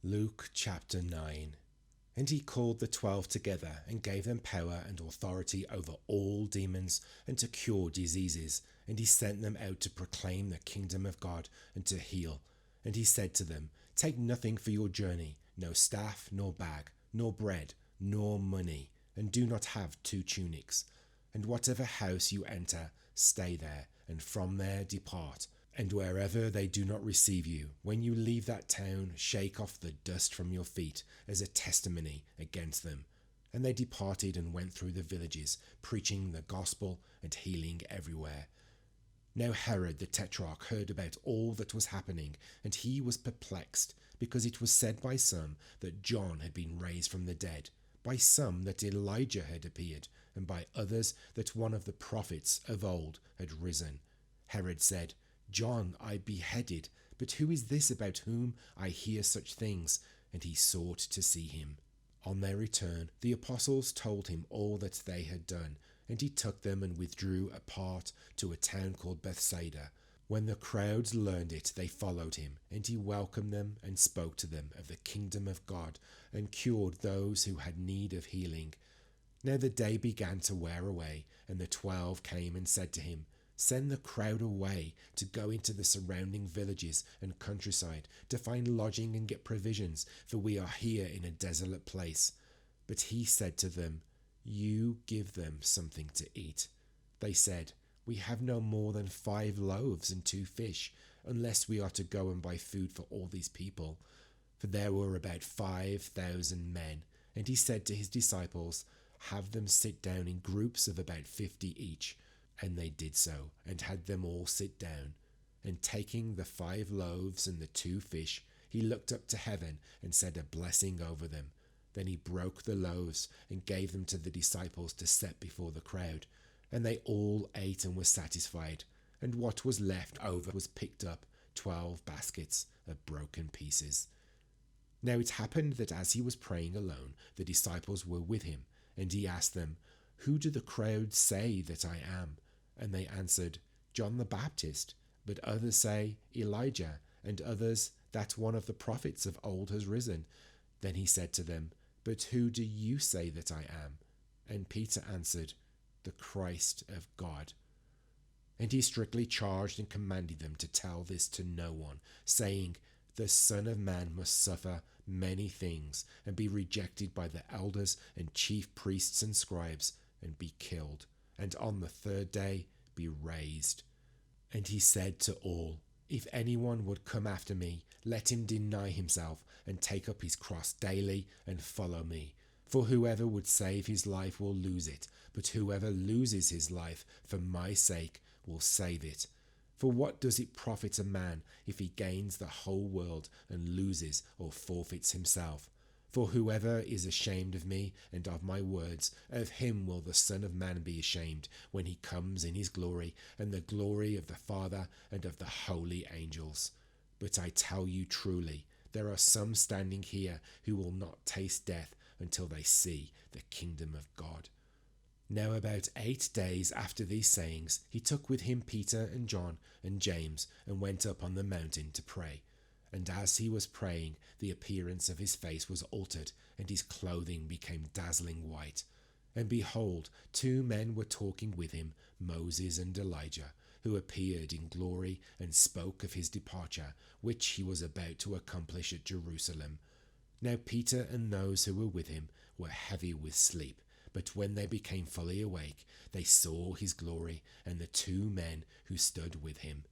Luke chapter 9. And he called the 12 together and gave them power and authority over all demons and to cure diseases. And he sent them out to proclaim the kingdom of God and to heal. And he said to them, Take nothing for your journey, no staff, nor bag, nor bread, nor money, and do not have 2 tunics. And whatever house you enter, stay there, and from there depart. And wherever they do not receive you, when you leave that town, shake off the dust from your feet as a testimony against them. And they departed and went through the villages, preaching the gospel and healing everywhere. Now Herod the Tetrarch heard about all that was happening, and he was perplexed, because it was said by some that John had been raised from the dead, by some that Elijah had appeared, and by others that one of the prophets of old had risen. Herod said, John I beheaded, but who is this about whom I hear such things? And he sought to see him. On their return, the apostles told him all that they had done, and he took them and withdrew apart to a town called Bethsaida. When the crowds learned it, they followed him, and he welcomed them and spoke to them of the kingdom of God, and cured those who had need of healing. Now the day began to wear away, and the 12 came and said to him, Send the crowd away to go into the surrounding villages and countryside to find lodging and get provisions, for we are here in a desolate place. But he said to them, You give them something to eat. They said, We have no more than 5 loaves and 2 fish, unless we are to go and buy food for all these people. For there were about 5,000 men. And he said to his disciples, Have them sit down in groups of about 50 each. And they did so, and had them all sit down. And taking the 5 loaves and the 2 fish, he looked up to heaven and said a blessing over them. Then he broke the loaves and gave them to the disciples to set before the crowd. And they all ate and were satisfied. And what was left over was picked up, 12 baskets of broken pieces. Now it happened that as he was praying alone, the disciples were with him. And he asked them, Who do the crowd say that I am? And they answered, John the Baptist, but others say Elijah, and others that one of the prophets of old has risen. Then he said to them, But who do you say that I am? And Peter answered, The Christ of God. And he strictly charged and commanded them to tell this to no one, saying, The Son of Man must suffer many things, and be rejected by the elders and chief priests and scribes, and be killed, and on the 3rd day be raised. And he said to all, If anyone would come after me, let him deny himself, and take up his cross daily, and follow me. For whoever would save his life will lose it, but whoever loses his life for my sake will save it. For what does it profit a man if he gains the whole world and loses or forfeits himself? For whoever is ashamed of me and of my words, of him will the Son of Man be ashamed when he comes in his glory and the glory of the Father and of the holy angels. But I tell you truly, there are some standing here who will not taste death until they see the kingdom of God. Now about 8 days after these sayings, he took with him Peter and John and James and went up on the mountain to pray. And as he was praying, the appearance of his face was altered, and his clothing became dazzling white. And behold, 2 men were talking with him, Moses and Elijah, who appeared in glory and spoke of his departure, which he was about to accomplish at Jerusalem. Now Peter and those who were with him were heavy with sleep, but when they became fully awake, they saw his glory and the 2 men who stood with him.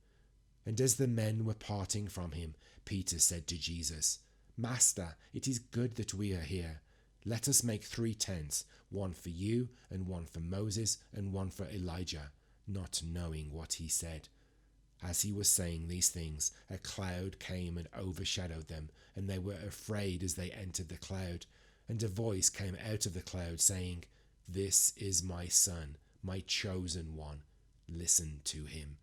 And as the men were parting from him, Peter said to Jesus, Master, it is good that we are here. Let us make 3 tents, one for you, and one for Moses, and one for Elijah, not knowing what he said. As he was saying these things, a cloud came and overshadowed them, and they were afraid as they entered the cloud. And a voice came out of the cloud, saying, This is my Son, my chosen one. Listen to him.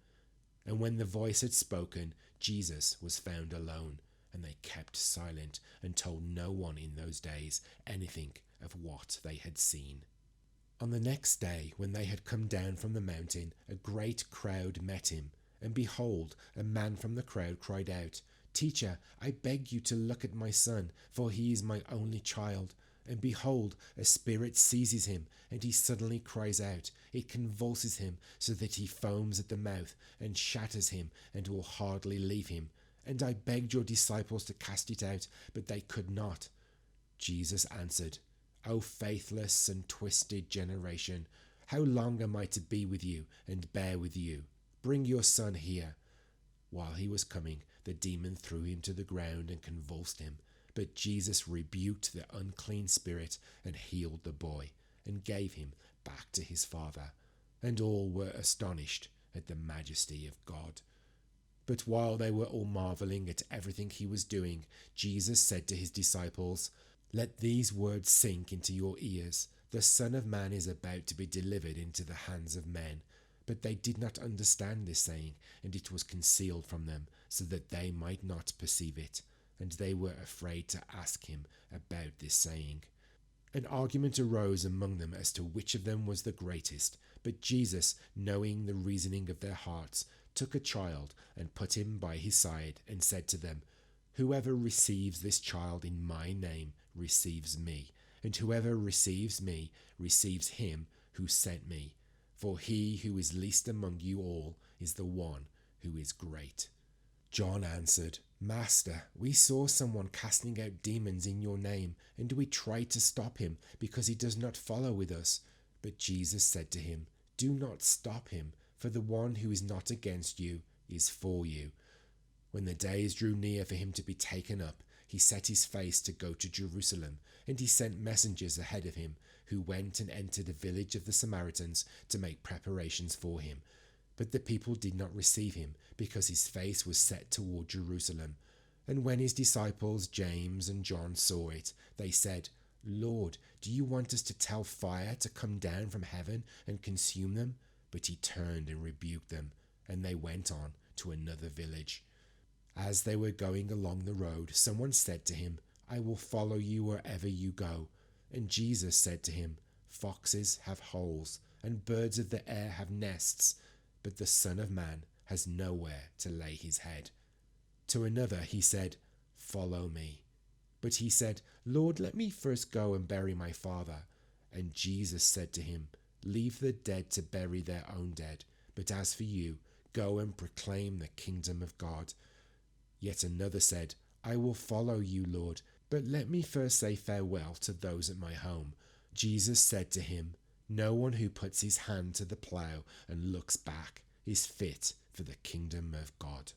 And when the voice had spoken, Jesus was found alone, and they kept silent and told no one in those days anything of what they had seen. On the next day, when they had come down from the mountain, a great crowd met him. And behold, a man from the crowd cried out, Teacher, I beg you to look at my son, for he is my only child. And behold, a spirit seizes him, and he suddenly cries out. It convulses him, so that he foams at the mouth, and shatters him, and will hardly leave him. And I begged your disciples to cast it out, but they could not. Jesus answered, O faithless and twisted generation, how long am I to be with you and bear with you? Bring your son here. While he was coming, the demon threw him to the ground and convulsed him. But Jesus rebuked the unclean spirit and healed the boy, and gave him back to his father. And all were astonished at the majesty of God. But while they were all marveling at everything he was doing, Jesus said to his disciples, Let these words sink into your ears. The Son of Man is about to be delivered into the hands of men. But they did not understand this saying, and it was concealed from them, so that they might not perceive it. And they were afraid to ask him about this saying. An argument arose among them as to which of them was the greatest. But Jesus, knowing the reasoning of their hearts, took a child and put him by his side, and said to them, Whoever receives this child in my name receives me, and whoever receives me receives him who sent me. For he who is least among you all is the one who is great. John answered, Master, we saw someone casting out demons in your name, and we tried to stop him, because he does not follow with us. But Jesus said to him, Do not stop him, for the one who is not against you is for you. When the days drew near for him to be taken up, he set his face to go to Jerusalem, and he sent messengers ahead of him, who went and entered a village of the Samaritans to make preparations for him. But the people did not receive him, because his face was set toward Jerusalem. And when his disciples James and John saw it, they said, Lord, do you want us to tell fire to come down from heaven and consume them? But he turned and rebuked them, and they went on to another village. As they were going along the road, someone said to him, I will follow you wherever you go. And Jesus said to him, Foxes have holes, and birds of the air have nests, but the Son of Man has nowhere to lay his head. To another he said, Follow me. But he said, Lord, let me first go and bury my father. And Jesus said to him, Leave the dead to bury their own dead, but as for you, go and proclaim the kingdom of God. Yet another said, I will follow you, Lord, but let me first say farewell to those at my home. Jesus said to him, No one who puts his hand to the plough and looks back is fit for the kingdom of God.